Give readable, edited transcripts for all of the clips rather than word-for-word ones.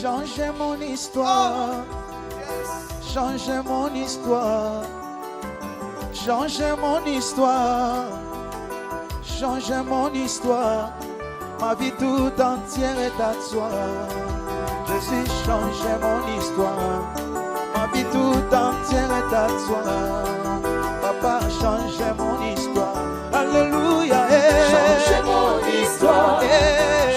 Changez mon histoire, changez mon histoire, changez mon histoire, changez mon histoire. Ma vie tout entière est à toi. Jésus, changez mon histoire. Ma vie tout entière est à toi. Papa, changez mon histoire. Alléluia. Changez mon histoire.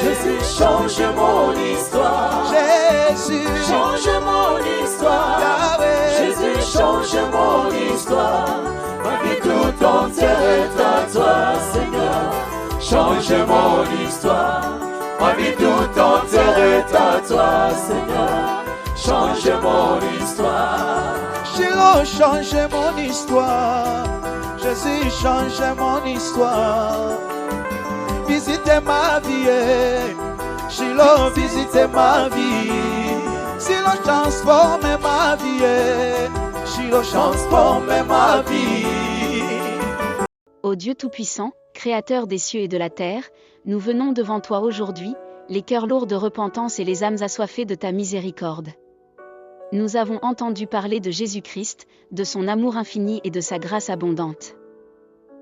Jésus, change mon histoire. Jésus, change mon histoire. Yahweh. Jésus, change mon histoire. Ma vie tout entière est à toi, Seigneur. Change mon histoire. Ma vie tout entière est à toi, Seigneur. Change mon histoire. Shiloh, change mon histoire. Jésus, change mon histoire. Visitez ma vie. Shiloh, visitez ma vie. Shiloh, transforme ma vie. Shiloh, transforme ma vie. Ô Dieu Tout-Puissant, Créateur des cieux et de la terre, nous venons devant toi aujourd'hui, les cœurs lourds de repentance et les âmes assoiffées de ta miséricorde. Nous avons entendu parler de Jésus-Christ, de son amour infini et de sa grâce abondante.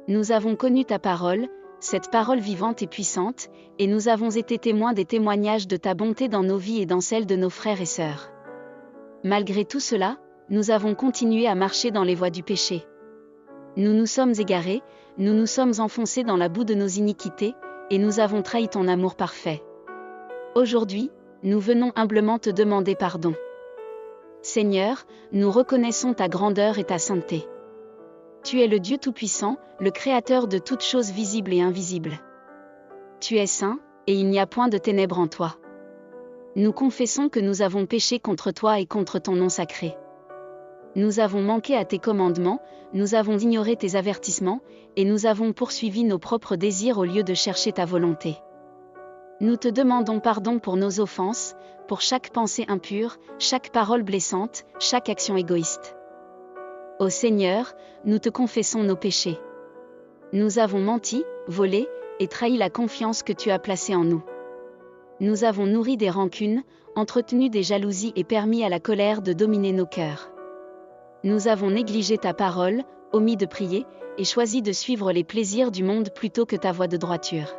Nous avons connu ta parole, cette parole vivante et puissante, et nous avons été témoins des témoignages de ta bonté dans nos vies et dans celles de nos frères et sœurs. Malgré tout cela, nous avons continué à marcher dans les voies du péché. Nous nous sommes égarés, nous nous sommes enfoncés dans la boue de nos iniquités, et nous avons trahi ton amour parfait. Aujourd'hui, nous venons humblement te demander pardon. Seigneur, nous reconnaissons ta grandeur et ta sainteté. Tu es le Dieu Tout-Puissant, le Créateur de toutes choses visibles et invisibles. Tu es saint, et il n'y a point de ténèbres en toi. Nous confessons que nous avons péché contre toi et contre ton nom sacré. Nous avons manqué à tes commandements, nous avons ignoré tes avertissements, et nous avons poursuivi nos propres désirs au lieu de chercher ta volonté. Nous te demandons pardon pour nos offenses, pour chaque pensée impure, chaque parole blessante, chaque action égoïste. Ô Seigneur, nous te confessons nos péchés. Nous avons menti, volé, et trahi la confiance que tu as placée en nous. Nous avons nourri des rancunes, entretenu des jalousies et permis à la colère de dominer nos cœurs. Nous avons négligé ta parole, omis de prier, et choisi de suivre les plaisirs du monde plutôt que ta voie de droiture.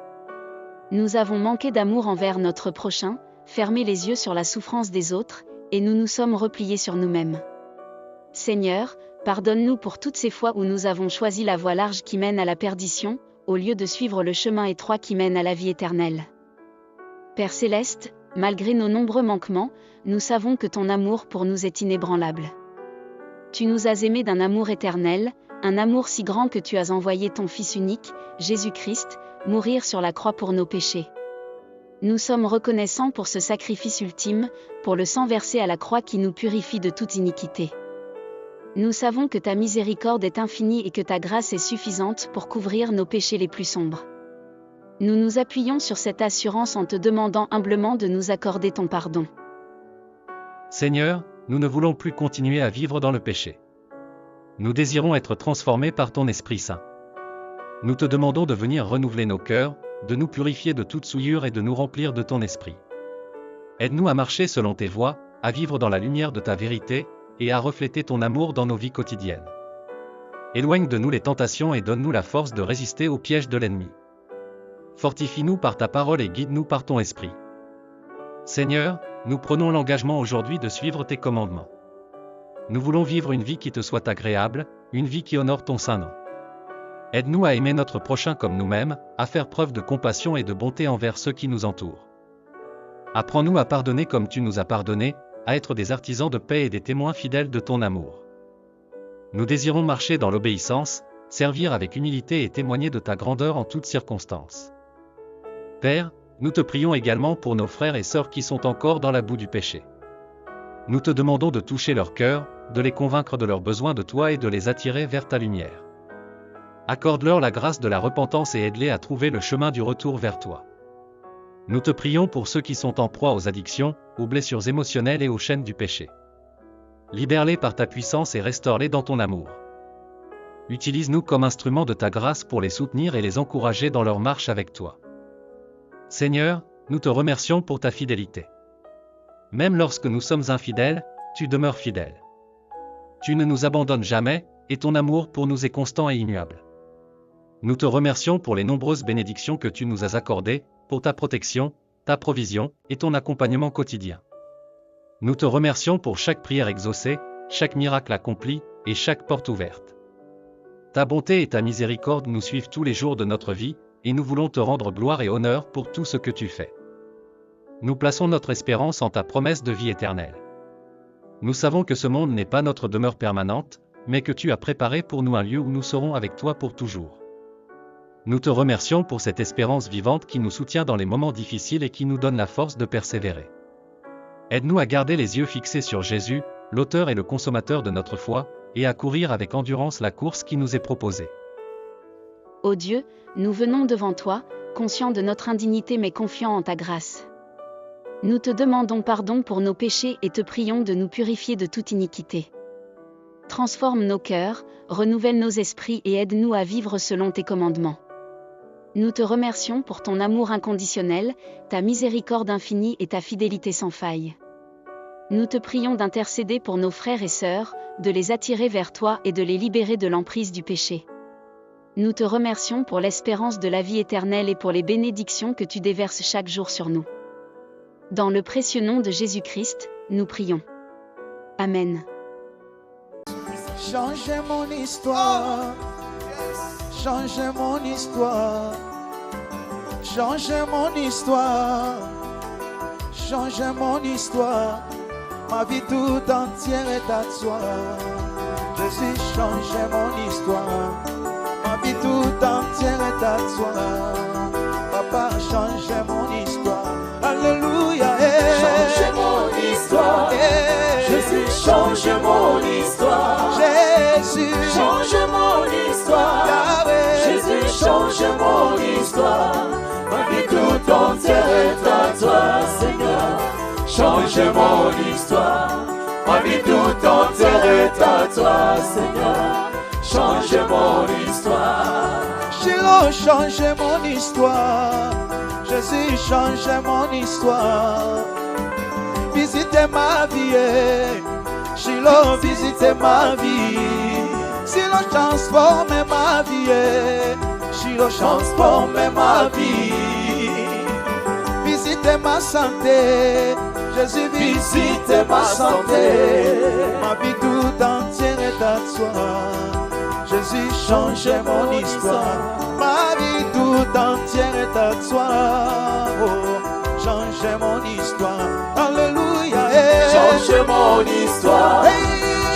Nous avons manqué d'amour envers notre prochain, fermé les yeux sur la souffrance des autres, et nous nous sommes repliés sur nous-mêmes. Seigneur, pardonne-nous pour toutes ces fois où nous avons choisi la voie large qui mène à la perdition, au lieu de suivre le chemin étroit qui mène à la vie éternelle. Père céleste, malgré nos nombreux manquements, nous savons que ton amour pour nous est inébranlable. Tu nous as aimés d'un amour éternel, un amour si grand que tu as envoyé ton Fils unique, Jésus-Christ, mourir sur la croix pour nos péchés. Nous sommes reconnaissants pour ce sacrifice ultime, pour le sang versé à la croix qui nous purifie de toute iniquité. Nous savons que ta miséricorde est infinie et que ta grâce est suffisante pour couvrir nos péchés les plus sombres. Nous nous appuyons sur cette assurance en te demandant humblement de nous accorder ton pardon. Seigneur, nous ne voulons plus continuer à vivre dans le péché. Nous désirons être transformés par ton Esprit Saint. Nous te demandons de venir renouveler nos cœurs, de nous purifier de toute souillure et de nous remplir de ton esprit. Aide-nous à marcher selon tes voies, à vivre dans la lumière de ta vérité, et à refléter ton amour dans nos vies quotidiennes. Éloigne de nous les tentations et donne-nous la force de résister aux pièges de l'ennemi. Fortifie-nous par ta parole et guide-nous par ton esprit. Seigneur, nous prenons l'engagement aujourd'hui de suivre tes commandements. Nous voulons vivre une vie qui te soit agréable, une vie qui honore ton saint nom. Aide-nous à aimer notre prochain comme nous-mêmes, à faire preuve de compassion et de bonté envers ceux qui nous entourent. Apprends-nous à pardonner comme tu nous as pardonné, à être des artisans de paix et des témoins fidèles de ton amour. Nous désirons marcher dans l'obéissance, servir avec humilité et témoigner de ta grandeur en toutes circonstances. Père, nous te prions également pour nos frères et sœurs qui sont encore dans la boue du péché. Nous te demandons de toucher leur cœur, de les convaincre de leurs besoins de toi et de les attirer vers ta lumière. Accorde-leur la grâce de la repentance et aide-les à trouver le chemin du retour vers toi. Nous te prions pour ceux qui sont en proie aux addictions, aux blessures émotionnelles et aux chaînes du péché. Libère-les par ta puissance et restaure-les dans ton amour. Utilise-nous comme instruments de ta grâce pour les soutenir et les encourager dans leur marche avec toi. Seigneur, nous te remercions pour ta fidélité. Même lorsque nous sommes infidèles, tu demeures fidèle. Tu ne nous abandonnes jamais, et ton amour pour nous est constant et immuable. Nous te remercions pour les nombreuses bénédictions que tu nous as accordées, pour ta protection, ta provision, et ton accompagnement quotidien. Nous te remercions pour chaque prière exaucée, chaque miracle accompli, et chaque porte ouverte. Ta bonté et ta miséricorde nous suivent tous les jours de notre vie, et nous voulons te rendre gloire et honneur pour tout ce que tu fais. Nous plaçons notre espérance en ta promesse de vie éternelle. Nous savons que ce monde n'est pas notre demeure permanente, mais que tu as préparé pour nous un lieu où nous serons avec toi pour toujours. Nous te remercions pour cette espérance vivante qui nous soutient dans les moments difficiles et qui nous donne la force de persévérer. Aide-nous à garder les yeux fixés sur Jésus, l'auteur et le consommateur de notre foi, et à courir avec endurance la course qui nous est proposée. Ô Dieu, nous venons devant toi, conscients de notre indignité mais confiants en ta grâce. Nous te demandons pardon pour nos péchés et te prions de nous purifier de toute iniquité. Transforme nos cœurs, renouvelle nos esprits et aide-nous à vivre selon tes commandements. Nous te remercions pour ton amour inconditionnel, ta miséricorde infinie et ta fidélité sans faille. Nous te prions d'intercéder pour nos frères et sœurs, de les attirer vers toi et de les libérer de l'emprise du péché. Nous te remercions pour l'espérance de la vie éternelle et pour les bénédictions que tu déverses chaque jour sur nous. Dans le précieux nom de Jésus-Christ, nous prions. Amen. Changez mon histoire. Changez mon histoire. Changez mon histoire. Changez mon histoire. Ma vie tout entière est à toi. Jésus, changez mon histoire. Ma vie tout entière est à toi. Papa, changez mon histoire. Alléluia. Changez mon histoire. Jésus, changez mon histoire. Jésus, Changez mon histoire. Yahweh. Jésus, changez mon histoire. Ma vie tout entière est à toi, Seigneur. Changez mon histoire. Ma vie tout entière est à toi, Seigneur. Changez mon histoire. Shiloh, changez mon histoire. Jésus, changez mon histoire. Visitez ma vie. Shiloh, visitez ma vie. Shiloh, transformez ma vie. Shiloh, transformez ma vie. Visitez ma santé. Jésus, visitez ma santé. Ma vie tout entière est à toi. Jésus, changez mon histoire. Ma vie tout entière est à toi. Oh, changez mon histoire. Alléluia. Changez mon histoire.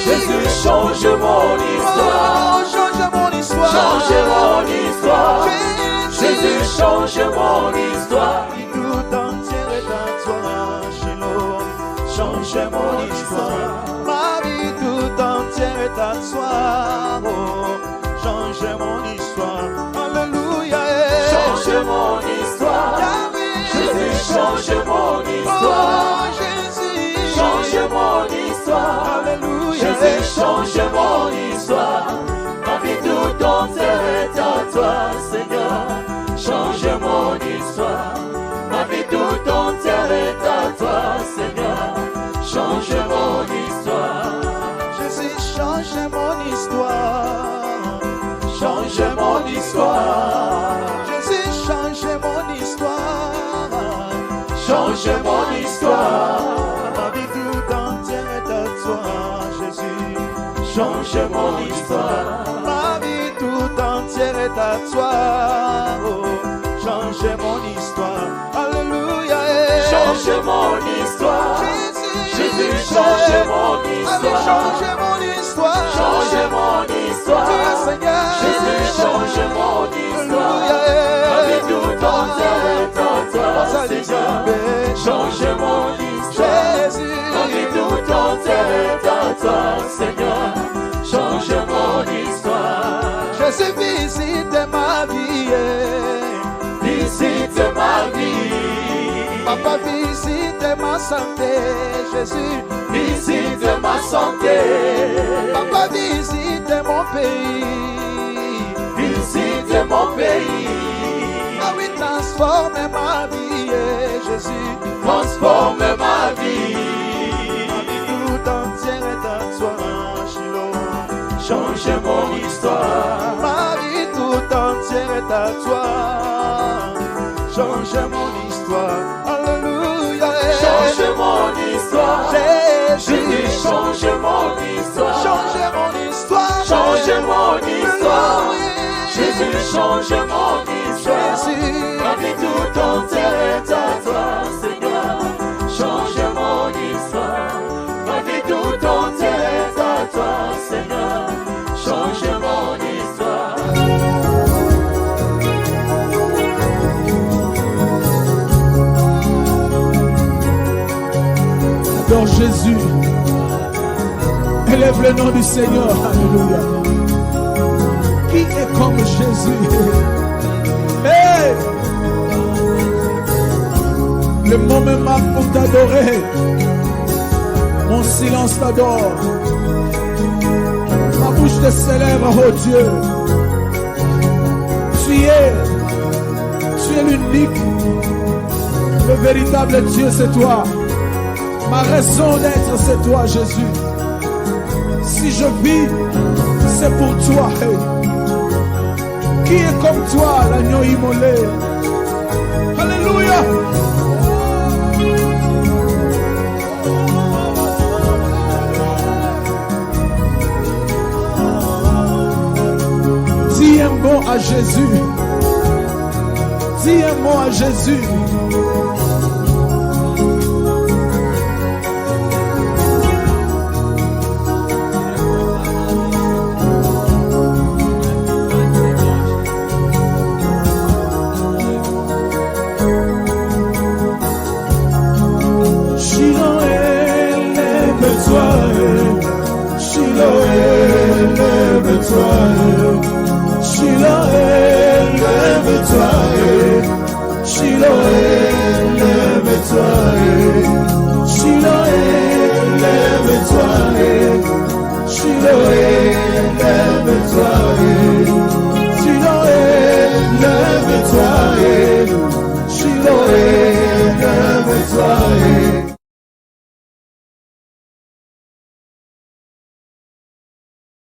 Jésus, changez mon histoire. Oh, changez mon histoire. Changez mon histoire. Jésus, changez mon histoire. Ma vie tout entière est à toi. Shiloh, changez mon histoire. Ma vie tout entière est à toi. Oh, changez mon histoire. Alléluia. Changez mon histoire. Jésus, changez mon histoire. Oh, Jésus. Changez mon histoire. Alléluia. Jésus, changez mon histoire. Ma vie tout entière est à toi, Seigneur. Changez mon histoire. Ma vie tout entière est à toi, Seigneur. Changez mon histoire. Jésus, changez mon histoire. Changez mon histoire. Jésus, changez mon histoire. Changez mon histoire. Ma vie tout entière est à toi, Jésus. Changez mon histoire. Ma vie tout entière est à toi. Oh, changez mon histoire. Alléluia. Changez mon histoire. Jésus, changez mon histoire. Changez mon histoire. Changez mon histoire. Seigneur. Jésus, changez mon histoire. Ma vie tout entière est à toi, Seigneur. Changez mon histoire. Ma vie tout entière est à toi, Seigneur. Changez mon histoire. Jésus, visite ma vie. Visite ma vie. Papa, visite ma santé. Jésus, Visite ma santé. Papa, visite mon pays. Visite mon pays. Ah oui, transforme ma vie, Jésus. Transforme ma vie. change mon histoire. Ma vie tout entière est à toi. Change mon histoire. Alléluia. Change mon histoire. Jésus. Je dis change mon histoire. Change mon histoire. Change mon histoire. Alléluia. Jésus, change mon histoire. Jésus. Ma vie tout entière est à toi, Seigneur. Change mon histoire. Ma vie tout entière est à toi, Seigneur. Change mon histoire. Adore Jésus. Élève le nom du Seigneur. Alléluia. Qui est comme Jésus? Hey! Le mot me marque pour t'adorer. Mon silence t'adore. Ma bouche te célèbre, oh Dieu. Tu es l'unique. Le véritable Dieu, c'est toi. Ma raison d'être, c'est toi, Jésus. Si je vis, c'est pour toi. Hey. Qui est comme toi, l'agneau immolé? Alléluia. Dis un mot à Jésus. Dis un mot à Jésus. Shiloh, lève-toi, Shiloh,